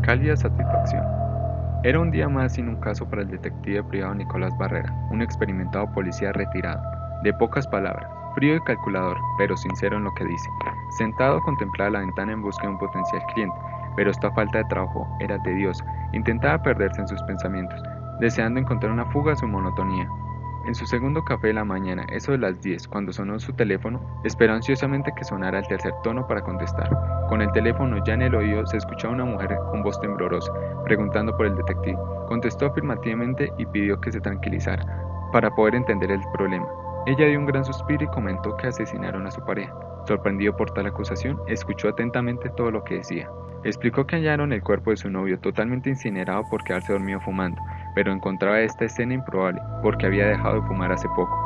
Cálida satisfacción. Era un día más sin un caso para el detective privado Nicolás Barrera, un experimentado policía retirado, de pocas palabras, frío y calculador, pero sincero en lo que dice. Sentado contemplaba la ventana en busca de un potencial cliente, pero esta falta de trabajo era tediosa. Intentaba perderse en sus pensamientos, deseando encontrar una fuga a su monotonía. En su segundo café de la mañana, eso de las 10, cuando sonó su teléfono, esperó ansiosamente que sonara el tercer tono para contestar. Con el teléfono ya en el oído se escuchaba una mujer con voz temblorosa, preguntando por el detective. Contestó afirmativamente y pidió que se tranquilizara, para poder entender el problema. Ella dio un gran suspiro y comentó que asesinaron a su pareja. Sorprendido por tal acusación, escuchó atentamente todo lo que decía. Explicó que hallaron el cuerpo de su novio totalmente incinerado por quedarse dormido fumando, pero encontraba esta escena improbable, porque había dejado de fumar hace poco.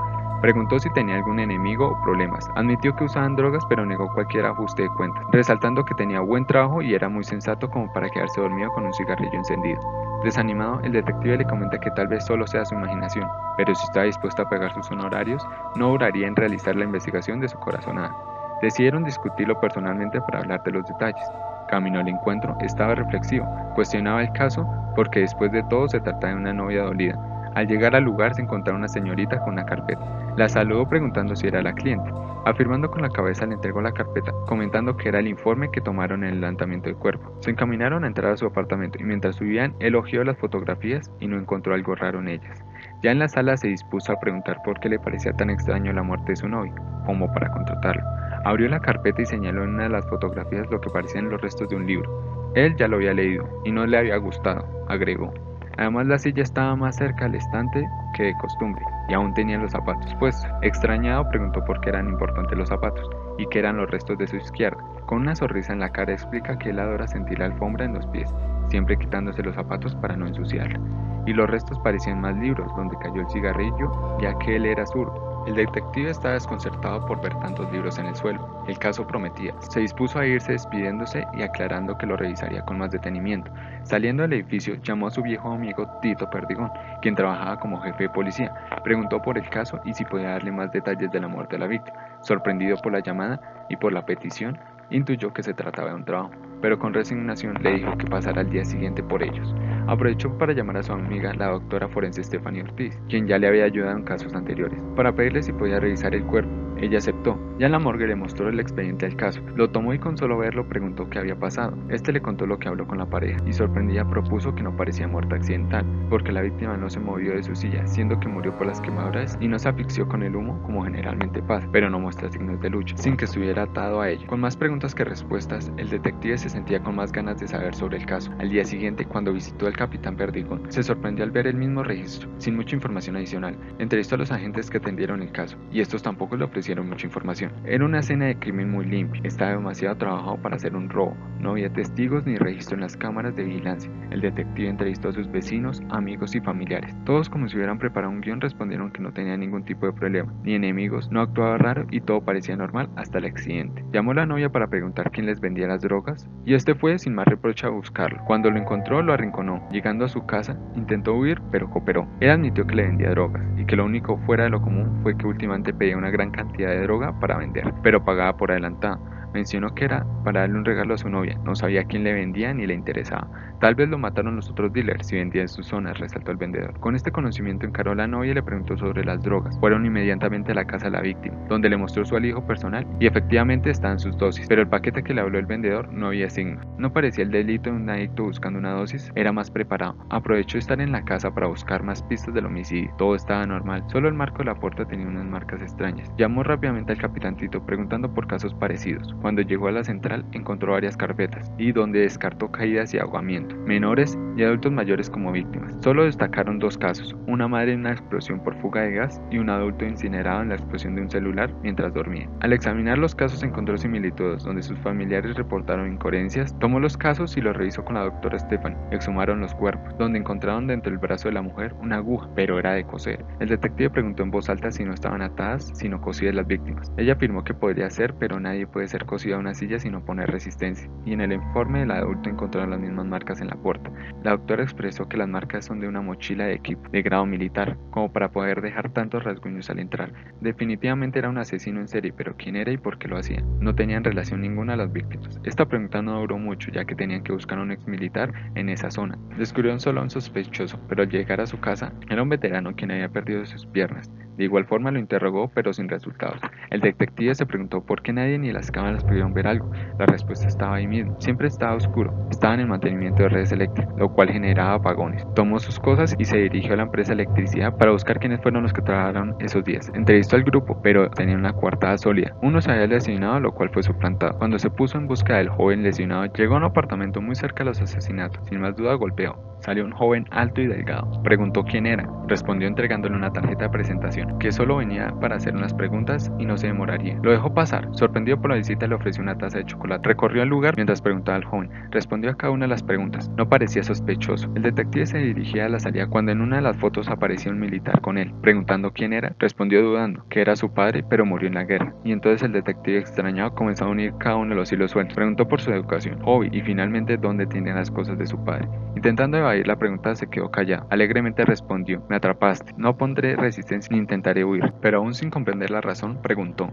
Preguntó si tenía algún enemigo o problemas. Admitió que usaban drogas, pero negó cualquier ajuste de cuentas, resaltando que tenía buen trabajo y era muy sensato como para quedarse dormido con un cigarrillo encendido. Desanimado, el detective le comenta que tal vez solo sea su imaginación, pero si está dispuesto a pagar sus honorarios, no duraría en realizar la investigación de su corazonada. Decidieron discutirlo personalmente para hablar de los detalles. Camino al encuentro, estaba reflexivo, cuestionaba el caso porque después de todo se trataba de una novia dolida. Al llegar al lugar se encontraba una señorita con una carpeta. La saludó preguntando si era la cliente. Afirmando con la cabeza le entregó la carpeta, comentando que era el informe que tomaron en el levantamiento del cuerpo. Se encaminaron a entrar a su apartamento y mientras subían elogió las fotografías y no encontró algo raro en ellas. Ya en la sala se dispuso a preguntar por qué le parecía tan extraño la muerte de su novio, como para contratarlo. Abrió la carpeta y señaló en una de las fotografías lo que parecían los restos de un libro. Él ya lo había leído y no le había gustado, agregó. Además la silla estaba más cerca al estante que de costumbre y aún tenía los zapatos puestos. Extrañado preguntó por qué eran importantes los zapatos y qué eran los restos de su izquierda. Con una sonrisa en la cara explica que él adora sentir la alfombra en los pies, siempre quitándose los zapatos para no ensuciarla. Y los restos parecían más libros donde cayó el cigarrillo, ya que él era zurdo. El detective estaba desconcertado por ver tantos libros en el suelo. El caso prometía. Se dispuso a irse despidiéndose y aclarando que lo revisaría con más detenimiento. Saliendo del edificio, llamó a su viejo amigo Tito Perdigón, quien trabajaba como jefe de policía. Preguntó por el caso y si podía darle más detalles de la muerte de la víctima. Sorprendido por la llamada y por la petición, intuyó que se trataba de un trabajo, pero con resignación le dijo que pasara al día siguiente por ellos. Aprovechó para llamar a su amiga, la doctora forense Stephanie Ortiz, quien ya le había ayudado en casos anteriores, para pedirle si podía revisar el cuerpo. Ella aceptó. Ya en la morgue le mostró el expediente del caso. Lo tomó y con solo verlo preguntó qué había pasado. Este le contó lo que habló con la pareja y sorprendida propuso que no parecía muerte accidental, porque la víctima no se movió de su silla, siendo que murió por las quemaduras y no se asfixió con el humo como generalmente pasa, pero no muestra signos de lucha, sin que estuviera atado a ello. Con más preguntas que respuestas, el detective se sentía con más ganas de saber sobre el caso. Al día siguiente, cuando visitó al capitán Perdigón, se sorprendió al ver el mismo registro, sin mucha información adicional. Entrevistó a los agentes que atendieron el caso, y estos tampoco le ofrecieron mucha información. Era una escena de crimen muy limpia, estaba demasiado trabajado para hacer un robo, no había testigos ni registro en las cámaras de vigilancia. El detective entrevistó a sus vecinos, amigos y familiares. Todos, como si hubieran preparado un guión, respondieron que no tenía ningún tipo de problema, ni enemigos, no actuaba raro y todo parecía normal hasta el accidente. Llamó a la novia para preguntar quién les vendía las drogas, y este fue sin más reproche a buscarlo. Cuando lo encontró, lo arrinconó. Llegando a su casa, intentó huir, pero cooperó. Él admitió que le vendía drogas, y que lo único fuera de lo común fue que últimamente pedía una gran cantidad de droga para vender, pero pagaba por adelantado. Mencionó que era para darle un regalo a su novia, no sabía quién le vendía ni le interesaba. Tal vez lo mataron los otros dealers si vendía en sus zonas, resaltó el vendedor. Con este conocimiento encaró a la novia y le preguntó sobre las drogas. Fueron inmediatamente a la casa de la víctima, donde le mostró su alijo personal y efectivamente estaban sus dosis, pero el paquete que le habló el vendedor no había signos. No parecía el delito de un adicto buscando una dosis, era más preparado. Aprovechó estar en la casa para buscar más pistas del homicidio. Todo estaba normal, solo el marco de la puerta tenía unas marcas extrañas. Llamó rápidamente al capitán Tito preguntando por casos parecidos. Cuando llegó a la central encontró varias carpetas y donde descartó caídas y ahogamiento, menores y adultos mayores como víctimas. Solo destacaron dos casos, una madre en una explosión por fuga de gas y un adulto incinerado en la explosión de un celular mientras dormía. Al examinar los casos encontró similitudes donde sus familiares reportaron incoherencias, tomó los casos y los revisó con la doctora Stephanie. Exhumaron los cuerpos, donde encontraron dentro del brazo de la mujer una aguja, pero era de coser. El detective preguntó en voz alta si no estaban atadas, sino cosidas las víctimas. Ella afirmó que podría ser, pero nadie puede ser estar cosido a una silla sin oponer resistencia, y en el informe del adulto encontraron las mismas marcas en la puerta. La doctora expresó que las marcas son de una mochila de equipo de grado militar, como para poder dejar tantos rasguños al entrar. Definitivamente era un asesino en serie, pero ¿quién era y por qué lo hacía? No tenían relación ninguna a las víctimas. Esta pregunta no duró mucho, ya que tenían que buscar a un ex militar en esa zona. Descubrieron solo a un sospechoso, pero al llegar a su casa, era un veterano quien había perdido sus piernas. De igual forma lo interrogó, pero sin resultados. El detective se preguntó por qué nadie ni las cámaras pudieron ver algo. La respuesta estaba ahí mismo. Siempre estaba oscuro. Estaba en el mantenimiento de redes eléctricas, lo cual generaba apagones. Tomó sus cosas y se dirigió a la empresa de electricidad para buscar quiénes fueron los que trabajaron esos días. Entrevistó al grupo, pero tenía una coartada sólida. Uno se había lesionado, lo cual fue suplantado. Cuando se puso en busca del joven lesionado, llegó a un apartamento muy cerca de los asesinatos. Sin más duda golpeó. Salió un joven alto y delgado. Preguntó quién era. Respondió entregándole una tarjeta de presentación, que solo venía para hacer unas preguntas y no se demoraría. Lo dejó pasar. Sorprendido por la visita, le ofreció una taza de chocolate. Recorrió el lugar mientras preguntaba al joven. Respondió a cada una de las preguntas. No parecía sospechoso. El detective se dirigía a la salida cuando en una de las fotos aparecía un militar con él. Preguntando quién era, respondió dudando que era su padre, pero murió en la guerra. Y entonces el detective extrañado comenzó a unir cada uno de los hilos sueltos. Preguntó por su educación, hobby y finalmente dónde tenían las cosas de su padre. Intentando evadir la pregunta, se quedó callado. Alegremente respondió: me atrapaste. No pondré resistencia ni intentaré huir. Pero aún sin comprender la razón, preguntó.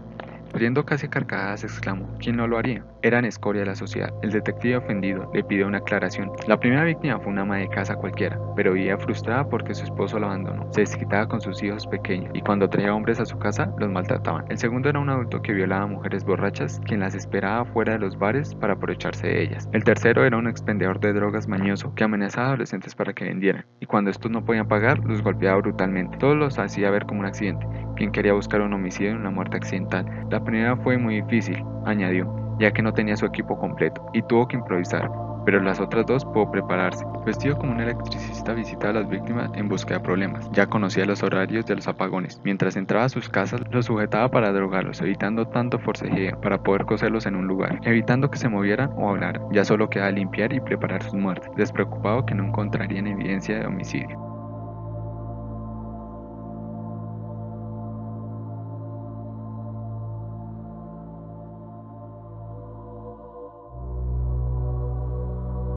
Riendo casi a carcajadas, exclamó: ¿quién no lo haría? Eran escoria de la sociedad. El detective ofendido le pidió una aclaración. La primera víctima fue una ama de casa cualquiera, pero vivía frustrada porque su esposo la abandonó. Se desquitaba con sus hijos pequeños y cuando traía hombres a su casa, los maltrataban. El segundo era un adulto que violaba a mujeres borrachas, quien las esperaba fuera de los bares para aprovecharse de ellas. El tercero era un expendedor de drogas mañoso que amenazaba a adolescentes para que vendieran, y cuando estos no podían pagar, los golpeaba brutalmente. Todos los hacía ver como un accidente. Quien quería buscar un homicidio y una muerte accidental. La primera fue muy difícil, añadió, ya que no tenía su equipo completo y tuvo que improvisar, pero las otras dos pudo prepararse. Vestido como un electricista, visitaba a las víctimas en busca de problemas. Ya conocía los horarios de los apagones. Mientras entraba a sus casas, los sujetaba para drogarlos, evitando tanto forcejeo para poder coserlos en un lugar, evitando que se movieran o hablaran. Ya solo quedaba limpiar y preparar sus muertes, despreocupado que no encontrarían evidencia de homicidio.